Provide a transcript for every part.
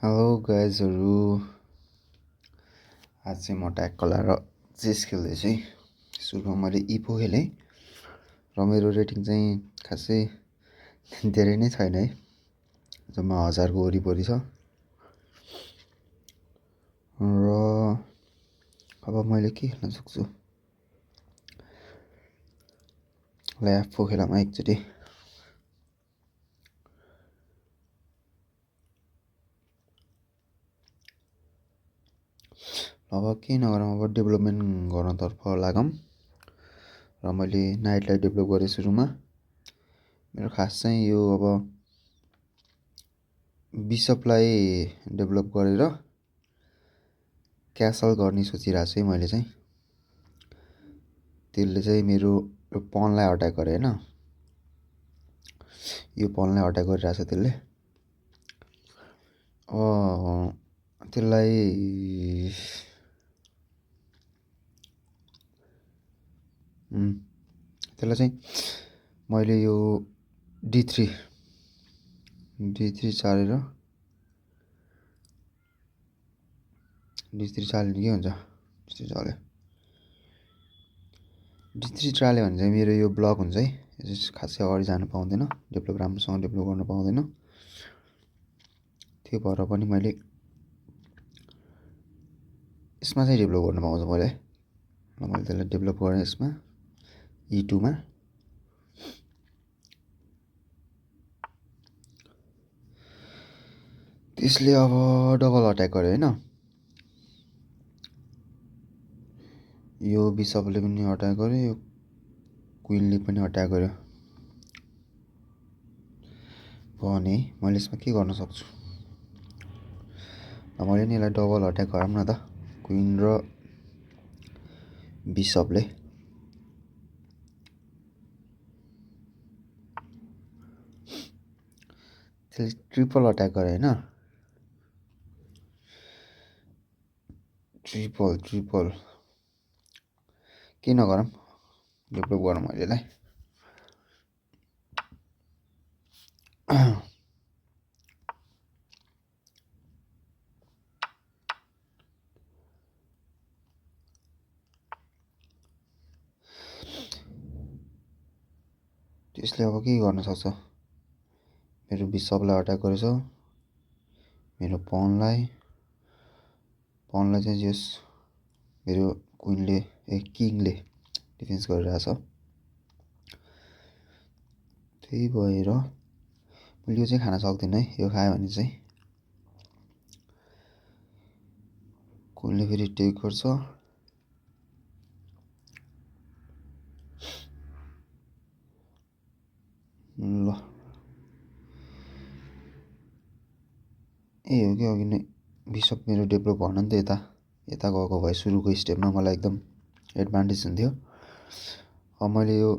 Hello गाइजहरू। आज चाहिँ म ट्याग कलाएर चेस खेल्दैछु है। सुरुमा मैले इपो खेलेँ र मेरो रेटिङ चाहिँ खासै धेरै नै छैन है, जम्मा 1000को वरिपरि छ। र अब मैले के खेल्न सक्छु, ल F4 खेलामा एकचोटि। अब केही नगरौँ, अब डेभलपमेन्ट गर्नतर्फ लागौँ। र मैले नाइटलाई डेभलप गरेँ सुरुमा। मेरो खास चाहिँ यो अब बिसपलाई डेभलप गरेर क्यासल गर्ने सोचिरहेको छु है मैले चाहिँ। त्यसले चाहिँ मेरो पनलाई अट्याक गरे होइन, यो पनलाई अट्याक गरिरहेछ त्यसले। त्यसलाई चाहिँ मैले यो D3 चालेर D3 चाल्यो भने के हुन्छ, D3 चाल्यो भने चाहिँ मेरो यो ब्लक हुन्छ है, यो चाहिँ खासै अगाडि जानु पाउँदैन, राम्रोसँग डेभलप गर्न पाउँदैन। त्यो भएर पनि मैले यसमा चाहिँ डेभलप गर्न पाउँछु मैले। र मैले त्यसलाई डेभलप गरेँ यसमा E2 मा। त्यसले अब डबल अट्याक गर्यो होइन, यो बिसपले पनि अट्याक गर्यो, यो क्विनले पनि अट्याक गर्यो भने मैले यसमा के गर्न सक्छु। मैले नि यसलाई डबल अट्याक गरौँ न त, क्विन र बिसपले। त्यसले ट्रिपल अट्याक गर्यो होइन, ट्रिपल के नगरौँ, डेभलप गरौँ मैले यसलाई। त्यसले अब के गर्न सक्छ, मेरो बिसपलाई अट्याक गरेछ, मेरो पनलाई चाहिँ जस मेरो किङले डिफेन्स गरिरहेछ। त्यही भएर मैले यो चाहिँ खान सक्दिनँ है, यो खायो भने चाहिँ क्विनले फेरि टेक गर्छ। ल हो कि अघि नै बिसप मेरो डेभलप भएन नि त, यता गएको भए सुरुको स्टेपमा मलाई एकदम एडभान्टेज हुन्थ्यो। अब मैले यो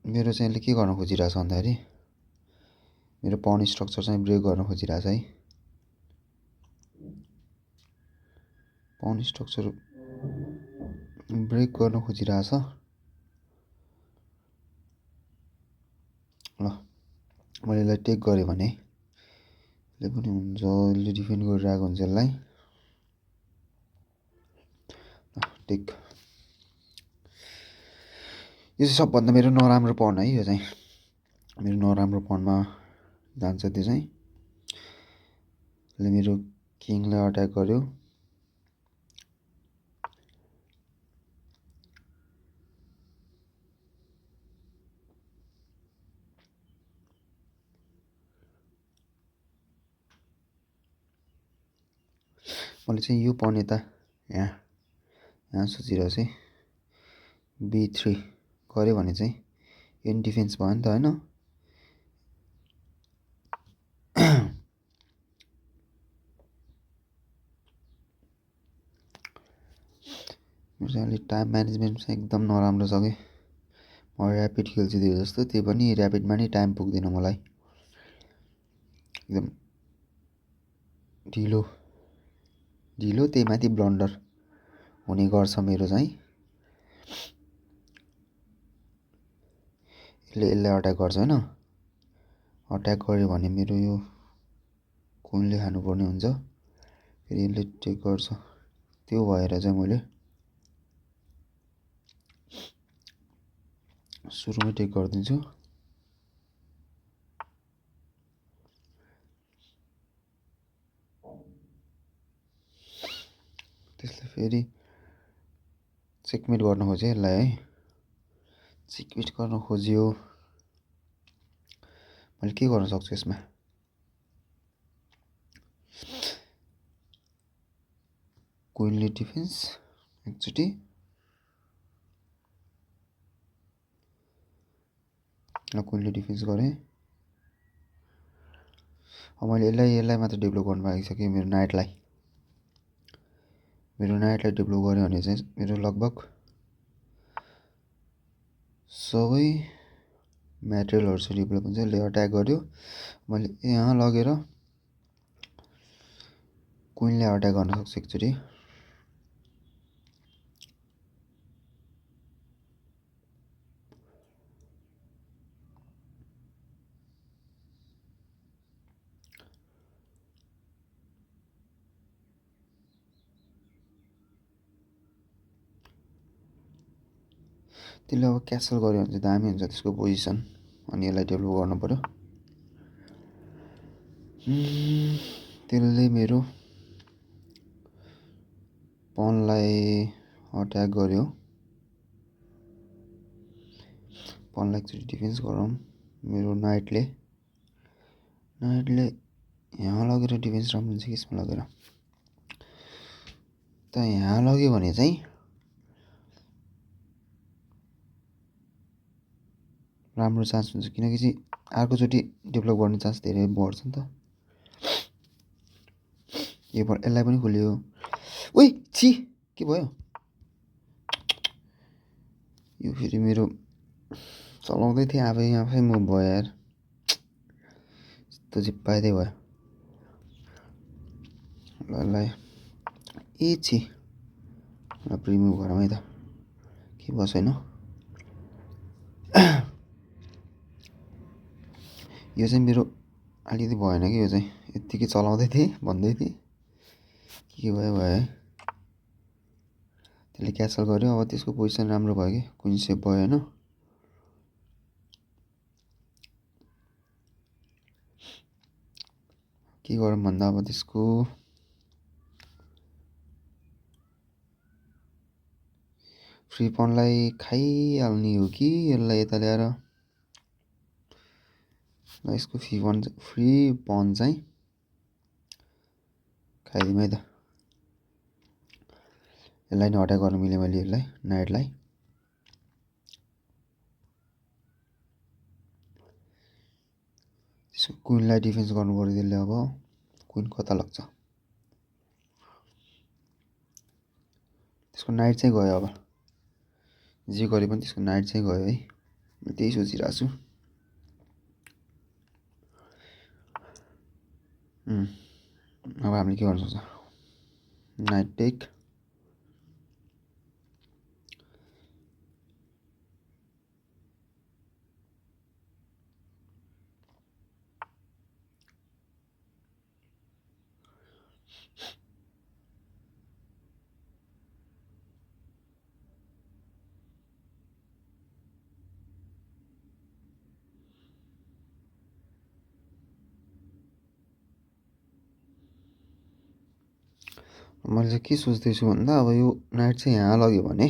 मेरो चाहिँ यसले के गर्न खोजिरहेछ भन्दाखेरि मेरो पन स्ट्रक्चर चाहिँ ब्रेक गर्न खोजिरहेछ है, पन स्ट्रक्चर ब्रेक गर्न खोजिरहेछ। ल मैले यसलाई टेक गरेँ भने यसले पनि हुन्छ, यसले डिफेन्ड गरिरहेको हुन्छ यसलाई। टेक, यो चाहिँ सबभन्दा मेरो नराम्रो पन है, यो चाहिँ मेरो नराम्रो पनमा जान्छ। त्यो चाहिँ यसले मेरो किङलाई अट्याक गर्यो, मैले चाहिँ यो पन यता यहाँ सोचिरहेको चाहिँ B3 गऱ्यो भने चाहिँ यो डिफेन्स भयो नि त होइन। मेरो चाहिँ अलिक टाइम म्यानेजमेन्ट चाहिँ एकदम नराम्रो छ कि, म ऱ्यापिड खेल्छु त्यो जस्तो, त्यही पनि ऱ्यापिडमा नि टाइम पुग्दैन मलाई, एकदम ढिलो त्यही माथि ब्लन्डर हुने गर्छ मेरो चाहिँ। यसलाई अट्याक गर्छ होइन, अट्याक गर्यो भने मेरो यो कुइनले खानुपर्ने हुन्छ, फेरि यसले टेक गर्छ। त्यो भएर चाहिँ मैले सुरुमै टेक गरिदिन्छु। त्यसले फेरि चेकमेट गर्न खोज्यो यसलाई है। चेकमेट गर्न खोज्यो, मैले के गर्न सक्छु यसमा? कुइनले डिफेन्स एकचोटि, कुइनले डिफेन्स गरेँ। अब मैले यसलाई मात्र डेभलप गर्नु बाँकी छ कि मेरो नाइटलाई डेभलप गरेँ भने चाहिँ मेरो लगभग सबै म्याटेरियलहरू चाहिँ डेभलप हुन्छ। यसले अट्याक गर्यो, मैले यहाँ लगेर कुइनले अट्याक गर्न सक्छु एकचोटि। त्यसले अब क्यासल गऱ्यो भने चाहिँ दामी हुन्छ त्यसको पोजिसन, अनि यसलाई डेभलप गर्नु पऱ्यो। त्यसले मेरो पनलाई अट्याक गर्यो, पनलाई एकचोटि डिफेन्स गरौँ। मेरो नाइटले यहाँ लगेर डिफेन्स राम्रो हुन्छ कि यसमा लगेर? त यहाँ लग्यो भने चाहिँ राम्रो चान्स हुन्छ, किनकि चाहिँ अर्कोचोटि डेभलप गर्ने चान्स धेरै बढ्छ नि त। यसलाई पनि खोल्यो। ओइ छि, के भयो यो? फेरि मेरो चलाउँदै थिएँ, आफै मुभ भयो यार, यस्तो चिप्पाइदै भयो। ल ए छि, रिमुभ गरौँ है त, के भयो छैन। यो चाहिँ मेरो अलिकति भएन कि, यो चाहिँ यत्तिकै चलाउँदै थिएँ भन्दै थिएँ, के भयो है। त्यसले क्यासल गर्यो, अब त्यसको पोजिसन राम्रो भयो कि कुइन सेप भयो होइन। के गरौँ भन्दा अब त्यसको फ्री पनलाई खाइहाल्ने हो कि यसलाई यता ल्याएर यसको फ्री पन चाहिँ खाइदिउँ है त। यसलाई नै अट्याक गर्नु मिल्यो मैले, यसलाई नाइटलाई। त्यसको कुइनलाई डिफेन्स गर्नु पऱ्यो त्यसले। अब कुइन कता लाग्छ? त्यसको नाइट चाहिँ गयो, अब जे गरे पनि त्यसको नाइट चाहिँ गयो है, म त्यही सोचिरहेको छु। अब हामीले के गर्नु सक्छ? नाइट टेक, मैले चाहिँ के सोच्दैछु भन्दा अब यो नाइट चाहिँ यहाँ लग्यो भने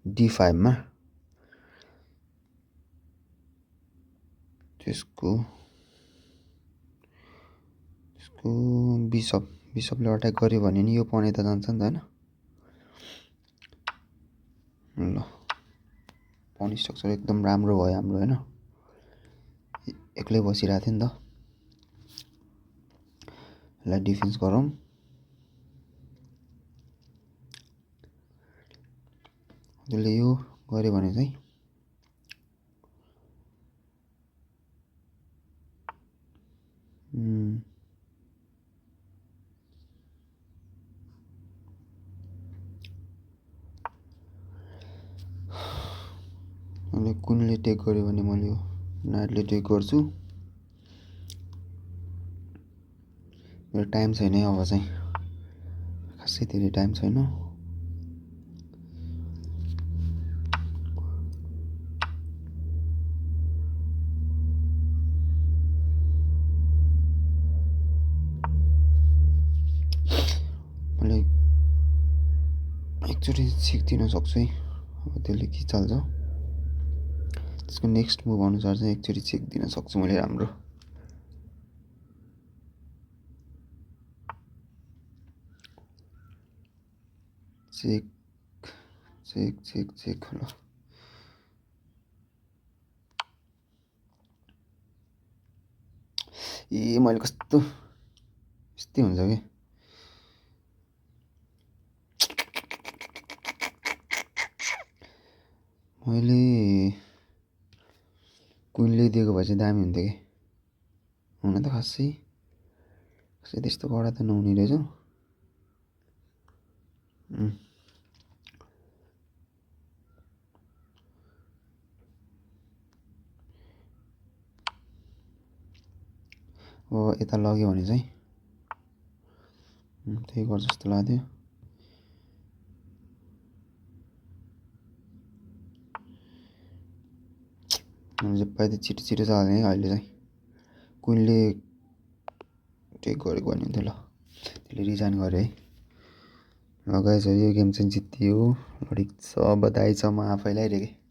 D5 त्यसको बिसपले अट्याक गर्यो भने नि यो पन यता जान्छ नि त होइन। ल पन स्ट्रक्चर एकदम राम्रो भयो हाम्रो होइन, एक्लै बसिरहेको थियो नि त। यसलाई डिफेन्स गरौँ। त्यसले यो गर्यो भने चाहिँ अनि कुइनले टेक गर्यो भने मैले यो नाइटले टेक गर्छु। मेरो टाइम छैन है अब चाहिँ, खासै धेरै टाइम छैन। मैले एकचोटि चेक दिन सक्छु है, अब त्यसले के चल्छ त्यसको नेक्स्ट मुभ अनुसार चाहिँ एकचोटि चेक दिन सक्छु मैले राम्रो। चेक चेक चेक चेक ल ए मैले कस्तो यस्तै हुन्छ कि मैले कुइनले दिएको भए चाहिँ दामी हुन्थ्यो कि, हुन त खासै त्यस्तो कडा त नहुने रहेछ। अब यता लग्यो भने चाहिँ त्यही गर्छ जस्तो लाग्यो। पाइ त छिटो छिटो चाल्ने है अहिले चाहिँ, कुइनले टेक गरेको भने हुन्थ्यो। ल त्यसले रिजाइन गऱ्यो है। ल गाइस यो गेम चाहिँ जितियो, ठिक छ, बधाई छ, म आफैलाई रे।